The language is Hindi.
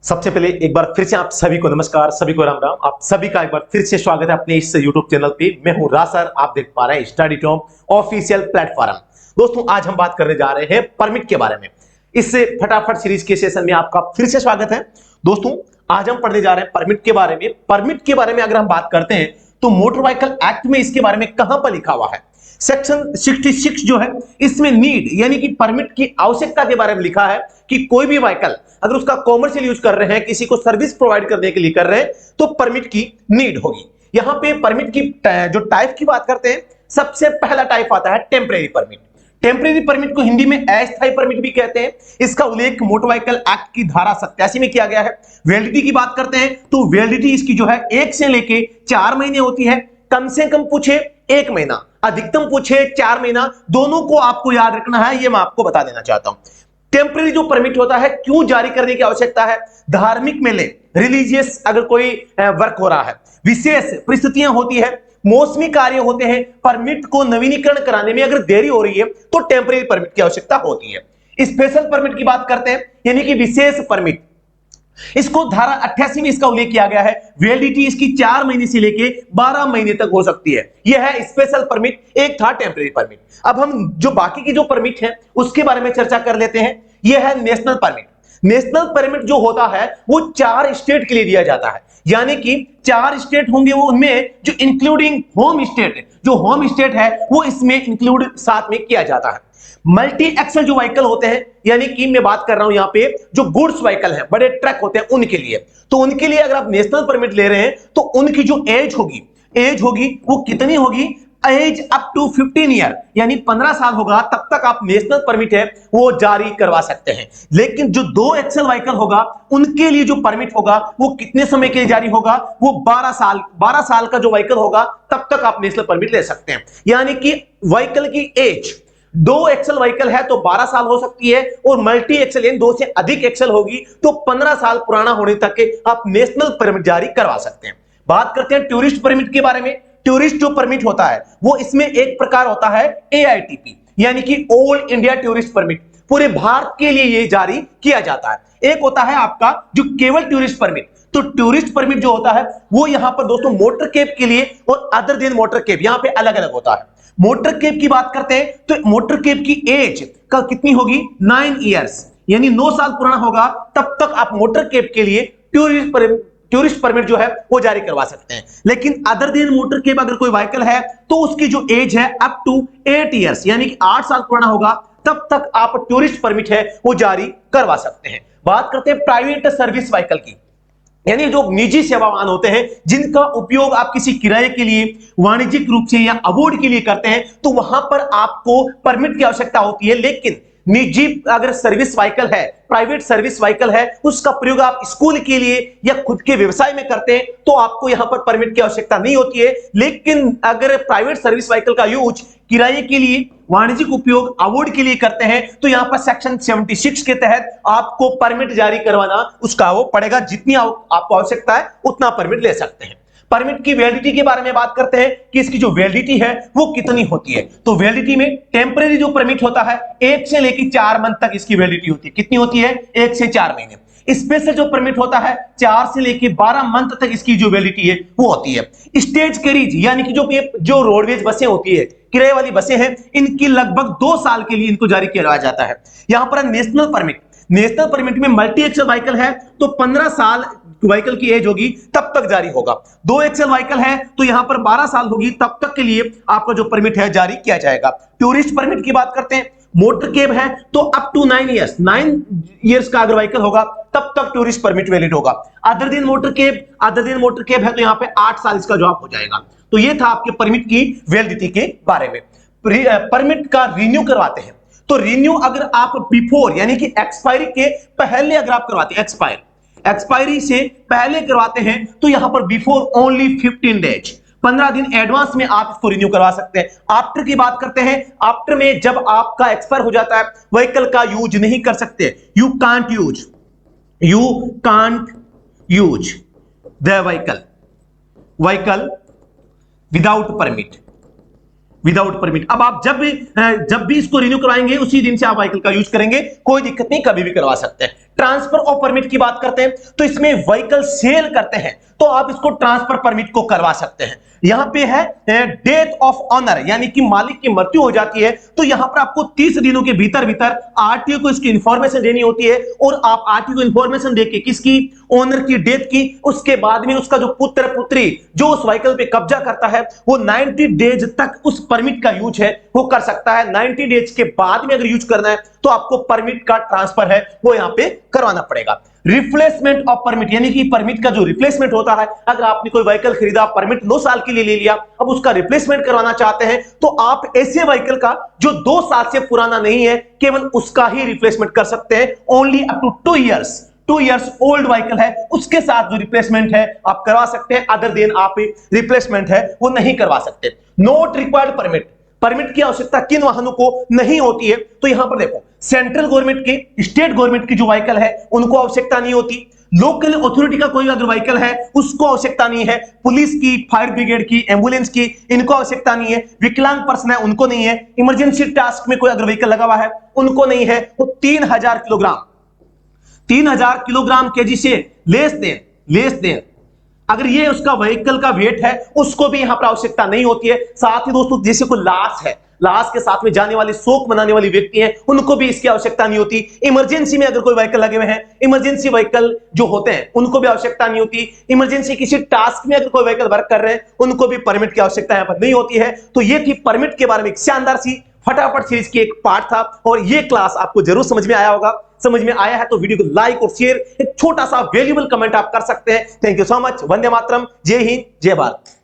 सबसे पहले एक बार फिर से आप सभी को नमस्कार, सभी को राम राम। आप सभी का एक बार फिर से स्वागत है अपने इस YouTube चैनल पे। मैं हूं रासर, आप देख पा रहे हैं स्टडी टॉम ऑफिशियल प्लेटफॉर्म। दोस्तों आज हम बात करने जा रहे हैं परमिट के बारे में। इस फटाफट सीरीज के सेशन में आपका फिर से स्वागत है। दोस्तों आज हम पढ़ने जा रहे हैं परमिट के बारे में। परमिट के बारे में अगर हम बात करते हैं तो मोटर व्हीकल एक्ट में इसके बारे में कहां पर लिखा हुआ है, सेक्शन 66 जो है इसमें नीड यानी कि परमिट की आवश्यकता के बारे में लिखा है कि कोई भी व्हीकल अगर उसका कॉमर्शियल यूज कर रहे हैं, किसी को सर्विस प्रोवाइड करने के लिए कर रहे हैं तो परमिट की नीड होगी। यहां पे परमिट की जो टाइप की बात करते हैं, सबसे पहला टाइप आता है टेम्परेरी परमिट। टेम्परेरी परमिट को हिंदी में अस्थायी परमिट भी कहते हैं। इसका उल्लेख मोटर व्हीकल एक्ट की धारा 87 में किया गया है। वैलिडिटी की बात करते हैं तो वैलिडिटी इसकी जो है 1 से लेके 4 महीने होती है। कम से कम पूछे 1 महीना, अधिकतम पूछे 4 महीना, दोनों को आपको याद रखना है, ये मैं आपको बता देना चाहता हूं। टेम्परेरी जो परमिट होता है क्यों जारी करने की आवश्यकता है? धार्मिक मेले, रिलीजियस अगर कोई वर्क हो रहा है, विशेष परिस्थितियां होती है, मौसमी कार्य होते हैं, परमिट को नवीनीकरण कराने में अगर देरी हो रही है तो टेम्परेरी परमिट की आवश्यकता होती है। स्पेशल परमिट की बात करते हैं यानी कि विशेष परमिट, इसको धारा 88 में इसका उल्लेख किया गया है। वैलिडिटी इसकी 4 महीने से लेके 12 महीने तक हो सकती है। यह है स्पेशल परमिट, एक था टेम्परेरी परमिट। अब हम जो बाकी की जो परमिट है उसके बारे में चर्चा कर लेते हैं। यह है नेशनल परमिट। नेशनल परमिट जो होता है वो 4 स्टेट के लिए दिया जाता है, यानी कि 4 स्टेट होंगे, वो उनमें जो इंक्लूडिंग होम स्टेट, जो होम स्टेट है वो इसमें इंक्लूड साथ में किया जाता है। मल्टी एक्सल जो व्हीकल होते हैं, यानी कि मैं बात कर रहा हूं यहां पे जो गुड्स व्हीकल हैं, बड़े ट्रक होते हैं उनके लिए, तो उनके लिए अगर आप नेशनल परमिट ले रहे हैं तो उनकी जो एज होगी वो कितनी होगी? एज अप टू 15 ईयर, यानी 15 साल होगा तब तक आप नेशनल परमिट है वो जारी करवा सकते हैं। लेकिन जो 2 एक्सल व्हीकल होगा उनके लिए जो परमिट होगा वो कितने समय के लिए जारी होगा? वो 12 साल का जो व्हीकल होगा तब तक आप नेशनल परमिट ले सकते हैं। यानी कि व्हीकल की एज 2 एक्सल व्हीकल है तो 12 साल हो सकती है, और मल्टी एक्सल यानी 2 से अधिक एक्सल होगी तो 15 साल पुराना होने तक के आप नेशनल परमिट जारी करवा सकते हैं। बात करते हैं टूरिस्ट परमिट के बारे में। टूरिस्ट जो परमिट होता है वो इसमें एक प्रकार होता है AITP, यानी कि ऑल इंडिया टूरिस्ट परमिट, पूरे भारत के लिए ये जारी किया जाता है। एक होता है आपका जो केवल टूरिस्ट परमिट। तो टूरिस्ट परमिट जो होता है वो यहां पर दोस्तों मोटर कैब के लिए और अदर देन मोटर कैब यहां पे अलग अलग होता है। मोटर कैब की बात करते हैं तो मोटर कैब की एज का कितनी होगी? 9 इयर्स, यानी 9 साल पुराना होगा तब तक आप मोटर कैब के लिए टूरिस्ट परमिट जो है वो जारी करवा सकते हैं। लेकिन अदर देन मोटर कैब अगर कोई व्हीकल है तो उसकी जो एज है अप टू 8 इयर्स, यानी कि 8 साल पुराना होगा तब तक आप टूरिस्ट परमिट है वो जारी करवा सकते हैं। बात करते हैं प्राइवेट सर्विस व्हीकल की, यानी जो निजी सेवावान होते हैं जिनका उपयोग आप किसी किराए के लिए, वाणिज्यिक रूप से या अवॉर्ड के लिए करते हैं, तो वहां पर आपको परमिट की आवश्यकता होती है। लेकिन निजी अगर सर्विस व्हीकल है, प्राइवेट सर्विस व्हीकल है, उसका प्रयोग आप स्कूल के लिए या खुद के व्यवसाय में करते हैं तो आपको यहां पर परमिट की आवश्यकता नहीं होती है। लेकिन अगर प्राइवेट सर्विस व्हीकल का यूज किराए के लिए, वाणिज्यिक उपयोग, अवॉर्ड के लिए करते हैं तो यहां पर सेक्शन 76 के तहत आपको परमिट जारी करवाना उसका वो पड़ेगा। जितनी आपको आवश्यकता है उतना परमिट ले सकते हैं। परमिट की वैलिडिटी के बारे में बात करते हैं कि इसकी जो वैलिडिटी है वो कितनी होती है। तो वैलिडिटी में टेम्परेरी जो परमिट होता है 1 से लेकर 4 मंथ तक इसकी वैलिडिटी होती है। कितनी होती है? 1 से 4 महीने। स्पेशल जो परमिट होता है 4 से लेकर 12 मंथ तक इसकी जो वैलिडिटी है वो होती है। स्टेज कैरिज यानी कि जो रोडवेज बसें होती है, किराए वाली बसें हैं, इनकी लगभग 2 साल के लिए इनको जारी किया जाता है। यहां पर नेशनल परमिट, नेशनल परमिट में मल्टी एक्सल व्हीकल है तो 15 साल व्हीकल की एज होगी तब तक जारी होगा। 2 एक्सल व्हीकल है तो यहां पर 12 साल होगी तब तक के लिए आपका जो परमिट है जारी किया जाएगा। टूरिस्ट परमिट की बात करते हैं, मोटर कैब है तो अप टू 9 इयर्स, 9 इयर्स का अगर व्हीकल होगा तब तक टूरिस्ट परमिट वैलिड होगा। अदर देन मोटर कैब है तो यहां पे 8 साल इसका जवाब हो जाएगा। तो ये था आपके परमिट की वैलिडिटी के बारे में। परमिट का रिन्यू करवाते हैं तो रिन्यू अगर आप बिफोर यानी कि एक्सपायरी के पहले अगर आप करवाते हैं, एक्सपायरी से पहले करवाते हैं तो यहां पर बिफोर ओनली 15 डेज, 15 दिन एडवांस में आप इसको रिन्यू करवा सकते हैं। आफ्टर की बात करते हैं, आफ्टर में जब आपका एक्सपायर हो जाता है व्हीकल का यूज नहीं कर सकते, you can't use the vehicle without permit. अब आप जब भी इसको रिन्यू करवाएंगे उसी दिन से आप व्हीकल का यूज करेंगे, कोई दिक्कत नहीं, कभी भी करवा सकते हैं। ट्रांसफर ऑफ परमिट की बात करते हैं तो इसमें व्हीकल सेल करते हैं तो आप इसको ट्रांसफर परमिट को करवा सकते हैं। यहां पे है डेथ ऑफ ऑनर, यानी कि मालिक की मृत्यु हो जाती है तो यहां पर आपको 30 दिनों के भीतर भीतर आरटीओ को इसकी इंफॉर्मेशन देनी होती है और आप आरटीओ को इंफॉर्मेशन देके किसकी, ओनर की डेथ की, उसके बाद में उसका जो पुत्र पुत्री जो उस व्हीकल पे कब्जा करता है वो 90 डेज तक उस परमिट का यूज है वो कर सकता है। 90 डेज के बाद में अगर यूज करना है तो आपको परमिट का ट्रांसफर है वो यहां पे करवाना पड़ेगा। रिप्लेसमेंट ऑफ परमिट, यानी कि परमिट का जो रिप्लेसमेंट होता है, अगर आपने कोई व्हीकल खरीदा, परमिट 2 साल के लिए ले लिया, अब उसका रिप्लेसमेंट करवाना चाहते हैं तो आप ऐसे व्हीकल का जो 2 साल से पुराना नहीं है केवल उसका ही रिप्लेसमेंट कर सकते हैं। Only up to 2 years old vehicle है उसके साथ जो रिप्लेसमेंट है आप करवा सकते हैं, अदर देन आप रिप्लेसमेंट है वो नहीं करवा सकते। नॉट रिक्वायर्ड परमिट, परमिट की आवश्यकता किन वाहनों को नहीं होती है तो यहां पर देखो, सेंट्रल गवर्नमेंट की, स्टेट गवर्नमेंट की जो व्हीकल है उनको आवश्यकता नहीं होती, लोकल अथॉरिटी का कोई अगर व्हीकल है उसको आवश्यकता नहीं है, पुलिस की, फायर ब्रिगेड की, एम्बुलेंस की इनको आवश्यकता नहीं है, विकलांग पर्सन है उनको नहीं है, इमरजेंसी टास्क में कोई अगर व्हीकल लगा हुआ है उनको नहीं है, तो 3000 किलोग्राम केजी से लेस देन अगर ये उसका व्हीकल का वेट है उसको भी यहां पर आवश्यकता नहीं होती है। साथ ही दोस्तों जैसे कोई लाश है, लाश के साथ में जाने वाले, शोक मनाने वाले व्यक्ति हैं उनको भी इसकी आवश्यकता नहीं होती। इमरजेंसी में अगर कोई व्हीकल लगे हुए हैं, इमरजेंसी व्हीकल जो होते हैं उनको भी आवश्यकता नहीं होती। इमरजेंसी किसी टास्क में अगर कोई व्हीकल वर्क कर रहे हैं उनको भी परमिट की आवश्यकता यहां पर नहीं होती है। तो ये थी परमिट के बारे में एक शानदार सी फटाफट सीरीज की एक पार्ट था और ये क्लास आपको जरूर समझ में आया होगा। समझ में आया है तो वीडियो को लाइक और शेयर, एक छोटा सा वैल्यूएबल कमेंट आप कर सकते हैं। Thank you so much. Vande Mataram, जय हिंद, जय भारत।